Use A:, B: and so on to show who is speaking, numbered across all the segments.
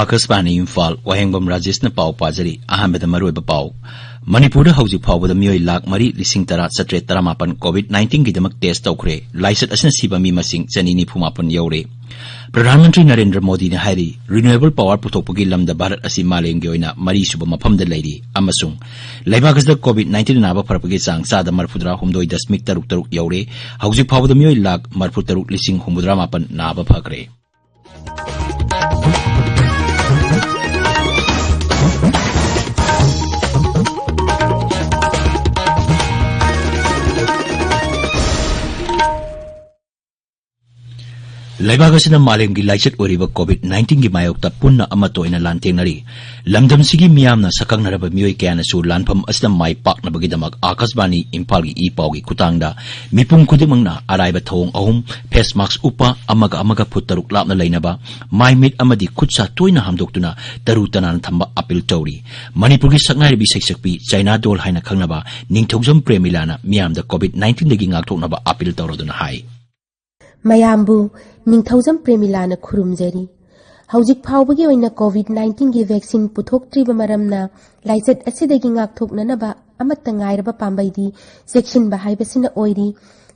A: Akasbani Imphal, Wahengbam Rajesh na pau pajari, Ahmed Maruba pau. Manipur hauji pau with the Mui Lak Mari, Lising Tara, Satre Taramapan, COVID-19 Gidamak test okre, Lyset Asensiba Mimasing, Zanini Pumapan Yore. Pradhan Mantri Narendra Modi na Hari, Renewable Power Putopugilam the Barat Asimaling Goina, Mari Subamapam the Lady, Amasung. Laibagas the COVID-19 Naba Parapagisang, Sada Marpudra Humdoi das Miktaruk Yore, Hauji pau the Mui Lak, Marputaruk Lising Humudramapan, Naba Pagre. Laibagasina Malemgi Lyset Oriba COVID-19 gi mayokta punna amato ina lantengnari lamdam sigi miyamna sakang naraba mioi kayana su lanpam asna mai pak na bagidamak Akasbani Imphal gi ipaw gi kutangda mipum kudimangna araiba thong ahum face mask upa amaga puttaruk lapna lainaba mai mit amadi khutsa toina hamdoktuna taru tanan thamba appeal tawri Manipur gi sakngai bi seksakpi China dol haina khangnaba ningthojam premilana miyamda COVID-19 dagi ngakthoknaba appeal tawroduna hai
B: Mayambu Ningthojam Premilana Kurumjari. Haujik Paubagi oina COVID-19 gi vaccine puthoktriba maramna Lyset asidagi ngakthoknanaba amatta ngairaba pambaidi section ba haibasina oiri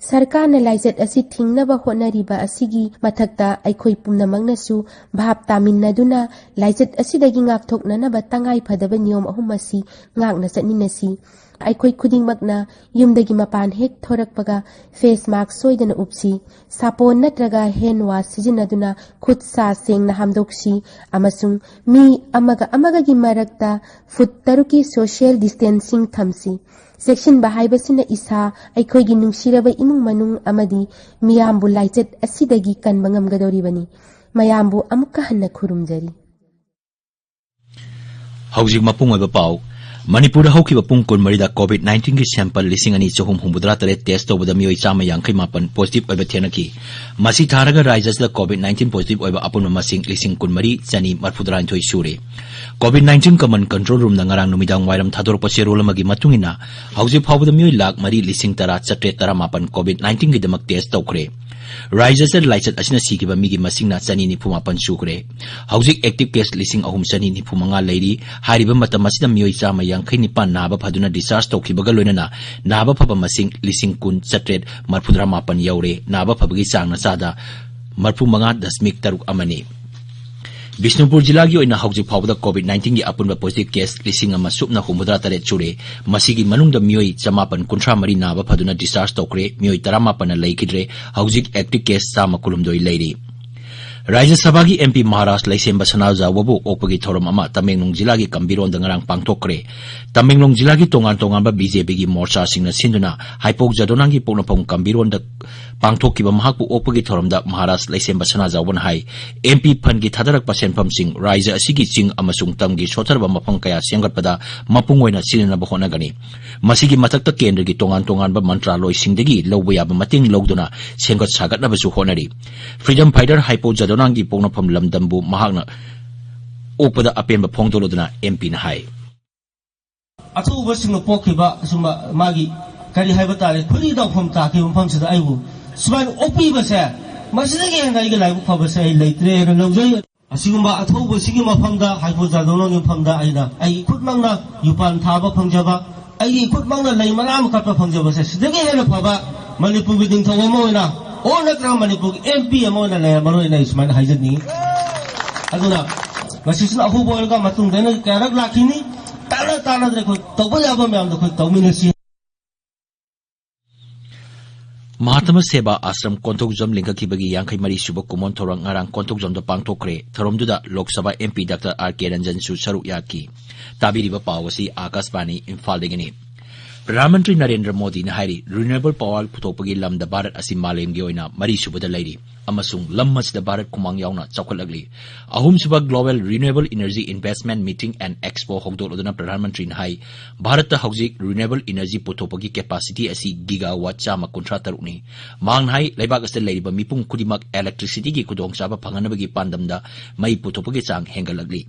B: sarkarna Lyset asi thingnaba honariba asigi mathakta aikhoi pumnamangnasu bhab taminnaduna Lyset asidagi ngakthoknanaba tangai phadaba niyom ahum asi ngakna chatninasi Aikoi kuding magna yumdagi mapan hek thorakpaga face mask soidana upsi sapon natraga hand wash sijinaduna khut sa sengna hamdoksi amasung mi amaga gi marakta foot taruki social distancing thamsi section bahaibasina isa aikoi gi nungsiraba imung manung amadi miyambu Lyset asidagi kanbangam gadoribani mayambu amukka hanna khurumjari
A: Haujik mapung oiba pau Manipur haukiba pung kun marida COVID-19 gi sample lising ani chahum humudra tare test tawbada mioi chama yankai mapan positive oiba thenaki masi tharaga rajas da COVID-19 positive oiba apun masing lising kun mari chani marfudra thoi sure COVID-19 command control room na ngarang numidang wairam thador pasero lamagi matungina hauji phawda mioi lak mari lising tara chatre tara mapan COVID-19 gi damak test tawkre Rajas da Lyset asina sigiba migi masingna chani ni phumapan sukre hauji active case lising ahum chani ni phumanga leiri hariba matam asina mioi chama yankai nipan naba phaduna discharge tawkibaga loinana naba phaba masing lising kun chatret marfudra mapan yaure naba phabagi changna sada marfu manga dasmik taruk amani Bishnupur Jilla gi oina hauji phawda COVID-19 gi apunba positive case lising ama supna humudra tare chure masigi manungda mioi chamapan kunthra mari naba phaduna discharge tawkre mioi taramapan leikidre hauji active case sama kulumdoi leiri Rajya Sabha gi MP Maharashtra Laisemba Sanauja wabu opagi thoram ama Tamenglong Jilla gi Kambiron da ngarang pangthokre Tamenglong Jilla gi tongan ba BJP gi morcha singna sinduna haipok jadonang gi poknapong Kambiron da pangthokkiba mahakpu opagi thoram da Maharashtra Laisemba Sanauja wan hai MP phan gi thadarak pasenpham sing Rajya asigi ching amasung tam gi sotharba mapang kaya sengatpada mapung oina sinana ba honagani masigi matakta kendra gi tongan ba mantraloi singdagi lawba yaba mating lawduna sengat sagatna ba su honari Freedom Fighter haipok Nangi pona pam lamdambu mahagna opada apenba phongdolodna MP na hai
C: Athu basingno pokhiba suma magi kari haiba tare khuli da phom ta ki phom sida aibu suman opi base masidagi hanga iga laibu phabase ai leitre na lawjai asigumba athu basigi mafamda haibo jadona ni phamda aina ai khutmangna yupan thaba phangjaba ai khutmangna leimanam katpa phangjaba se sidagi hena phaba Manipur biding thawa moina O natra Manipur MP amona la maroi na isman haijani aduna masisna ahu bolga matung dena karak lakhini tala dre ko tawba yaba myam ko tawminasi
A: Mahatma Seba Ashram Kontokjam Linkakibagi Yankai Mari Suba Kumon Torang Arang Kontokjam da Pangtokre Tharomduda Lok Sabha MP Dr. R.K. Ranjan Su Saruk Yaki Tabiriba Pawasi Akasbani Imphal Degani Pradhan Mantri Narendra Modi na hari renewable power puthokpagi lam da Bharat asi malem gi oina mari subada leiri amasung lam mas da Bharat kumang yauna chawkhalagli ahum suba global renewable energy investment meeting and expo hogdoloduna Pradhan Mantri na hai Bharat ta hauji renewable energy puthokpagi capacity asi gigawatt chama kunthra tarukni mang hai leibak asel leiriba mipung kudimak electricity gi kudong chaba phanganabagi pandamda mai puthokpagi chang hengalagli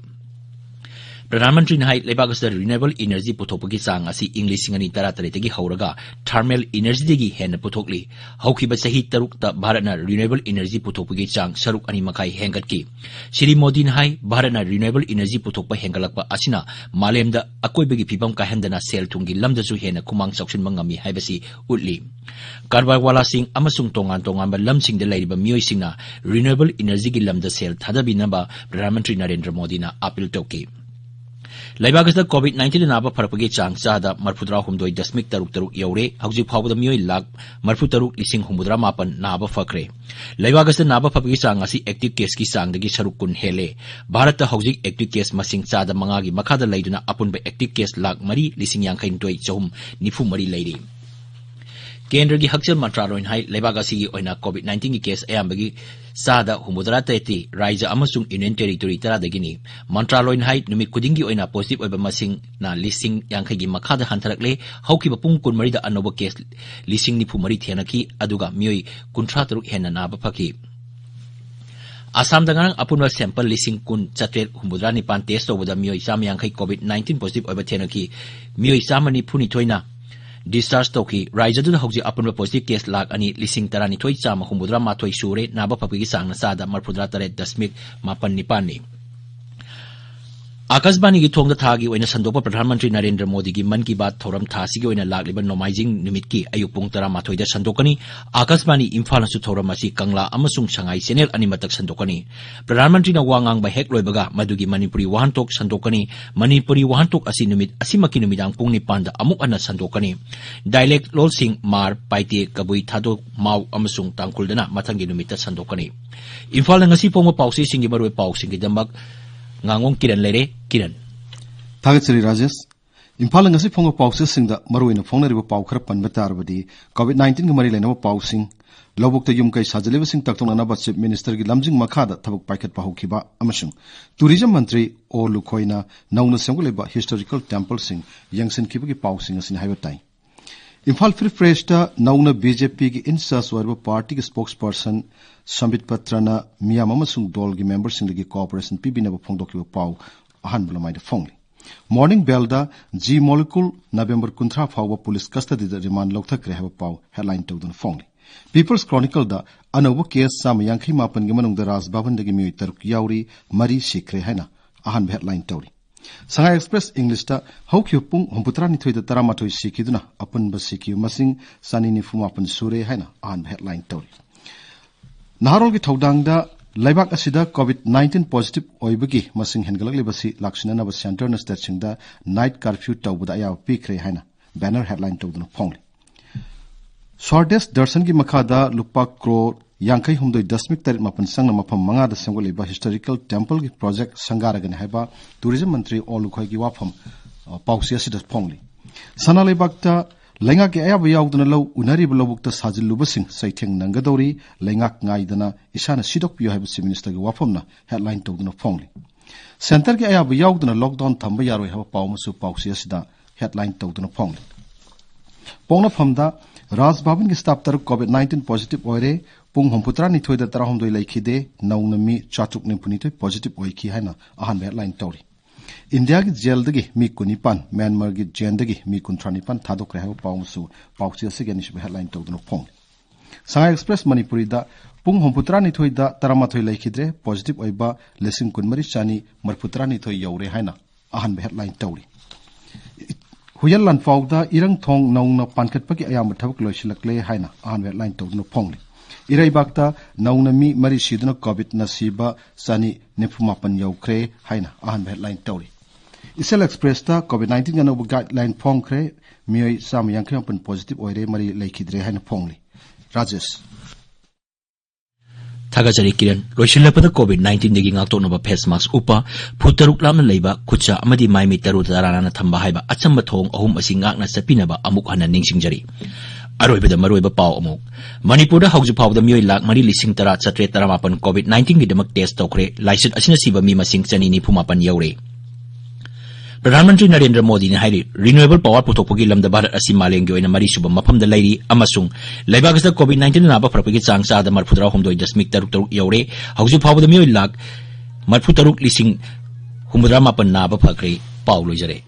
A: प्रधानमंत्री ने high लेबागस renewable energy पुथोपगी चांग असी English सिंगनी तरा तरेतगी हौरगा thermal energy देगी हेन पुथोकली हौखिबा सही तरुकता भारतना renewable energy पुथोपगी चांग सरुक अनि मखाई हेंगतकी श्री मोदी ने हाई भारतना रिन्यूएबल एनर्जी पुथोकपा हेंगलकपा असिना मालेमदा अकोइबगी फिबम काहेंदना सेल थुंगी लमदसु हेन कुमांग सौक्सिनबा ngami हाइबसी उटली कारबारवाला सिंग अमसुंग तोंगान तोंगान लमसिंग दे लैरिबा मियोइसिंगना रिन्यूएबल एनर्जी की लमदा सेल थादाबिनबा प्रधानमंत्री नरेंद्र मोदी ना appeal तौकी लेबागसदा covid Naba फरपगी Chang चादा 42.3 you're हौजी फावदा मियोइ lakh 43,900 नाबा फखरे लेबागसदा नाबा फरपगी चांग असी एक्टिव केस की चांगदगी सरुक कुन हेले भारत हौजी एक्टिव केस मसिंग चादा मंगागी मखादा लैदुना अपुनबा एक्टिव केस लाख 4,52,494 लैरी केंद्र की हक्चल मंत्रालय हाई लेबागासी कोविड-19 की केस अयाबगी सादा हुमुदरा तेती राज्य अमसुंग यूनियन टेरिटोरी तरादगिनी मंत्रालय हाई नुमित खुदिंगी ओइना पॉजिटिव ओइबा मसिंग ना लिसिंग यांखैगी मखादा हंथरकले हौकिबा पुंग 20 दा अनोबा केस लिसिंग 94 थेनकी अदुगा मियोइ 53 हेना नाबा फकी आसाम दंगांग अपुनवा सैंपल लिसिंग 17,9 टेस्ट तौबदा मियोइ 150 कोविड-19 पॉजिटिव ओइबा थेनकी मियोइ 192 डिस्चार्ज तौकी राज्य हौजी अपुनबा पॉजिटिव केस लाख 2,12,900 सूरे नाबा फपगी सांगना सादा 43.9 आकाशवाणी की थोंग थागी ओइना संदोपा प्रधानमंत्री नरेंद्र मोदी की मन की बात थौरम थासी ओइना लागलिबा नोमाइजिंग निमित की अयुक पुंग 13 दा संदोकनी आकाशवाणी इम्फाल नसु थौरम असी कंगला अमसुंग संगाई चैनल अनिमतक संदोकनी प्रधानमंत्री ना वांगांग बा हेक लोइबगा मदुगी मणिपुरी वहानतोक संदोकनी मणिपुरी वहानतोक असी निमित असिमकी निमिदांग पुंग 9 दा अमुक अना संदोकनी डायलेक्ट लोलसिंग मार पाइते कबुई थादो माउ अमसुंग तांकुलदना मथंगी निमित संदोकनी इम्फाल ngasi पोंग पाउसी सिंगी मरुए पाउसिंगी दमक Ngangom Kiran lere Kiran
D: Thagachari Rajesh Imphal ngasi phonga pause singda maruina phongna riba pau khara panba tarbadi COVID-19 gi mari lena pau sing lobukta yum kai sajalewa sing taktong na chief minister gi lamjing makhada thabuk paikat pa hokhiba amasung tourism mantri o lukhoina nauna semguleba historical temple sing yangsin kibagi pau sing asin haibatai Imphal Free Press ta nauna BJP gi insa swarba party gi spokesperson Sambit Patrana Miyam amasung dol gi members sing gi cooperation pibina ba phongdokiba pau ahan bulamai da phongli Morning Bell da G molecule November 13 fawba police custody da remand lokthakre haba pau headline tawdun phongli People's Chronicle da anoba case sam yankhi mapan gi manung da Ras Bhavan da gi mi taruk yauri mari sikre haina ahan headline tawri Shanghai Express English ta hawkyu pung humputra ni thoi da taramatoi sikiduna apun ba sikyu masing sanini fumapan sure haina ahan headline tawri Naharol gi thodang da Laibak asida COVID-19 positive oibagi masing hengalakli lakshina na center na state singda night curfew tawbuda ya pikre haina banner headline tawduna phongli Swardes darshan gi makhada lupa crore yankai humdoi dasmik tarik mapan sangna mapam manga da sangoliba historical temple gi project sangaragan haiba tourism mantri olukhoi gi wafam pausia sida phongli sana laibak ta Lenga ke aya bayawduna law unari blobukta sajilubasing saitheng nangadori lengak ngaidana isana sidok piyo haibu minister ge wafamna headline tawduna phongli center ke aya bayawduna lockdown thamba yaroi haba pawmusu pawsia sida headline tawduna phongli pongna phamda Ras Bhavan ge staff taruk COVID-19 positive oire pung humputra ni thoida tarahom doi laikhide nauna mi chatuk ni punitoi positive oiki haina ahan headline tawri India ki jail dagi mi kunipan Myanmar ki jail dagi mi kuntranipan thadok reha pawmusu pawchi se ganish headline tawduna phong Shanghai Express Manipuri da pung humputra ni thoi da taramathoi laikhidre positive oiba lesing kunmari chani marputra ni thoi yaure haina ahan headline tawri Huyal lan fawda irang thong naungna pankhat pagi ayam thabuk loisilakle haina ahan headline tawduna phongli Irai bakta naungna mi mari siduna COVID nasiba sani nefumapan yaukre haina ahan headline tawri Isel Express ta COVID-19 gano guideline phongkre mioi sam yankhe open positive oire mari laikhidre haina phongli Rajesh
A: Thagachari Kiran loisilapata COVID-19 degi ngaktonaba face mask upa phutaruk lamna leiba khucha amadi maimi taru tarana thamba haiba achamba thong ahum asi ngakna sapinaba amuk hana ningsingjari Aroibada maroiba pau amuk Manipur da hauju pau da mioi lak mari lising tara chatre taramapan COVID-19 gi damak test tokre license asina siba mi masing chanini phumapan yaure Pradhan Mantri Narendra Modi ne hairi renewable power puthokpagi lamda Bharat asi malengi oina mari suba mafamda lairi amasung laibagasta COVID-19 naba farpagi chang sada marphudra homdoi dasmik taruk yaure hauju phawda mioi lak marphutaruk lising हुमुद्रा मापन नाब फक्री पाउ लोइजरे।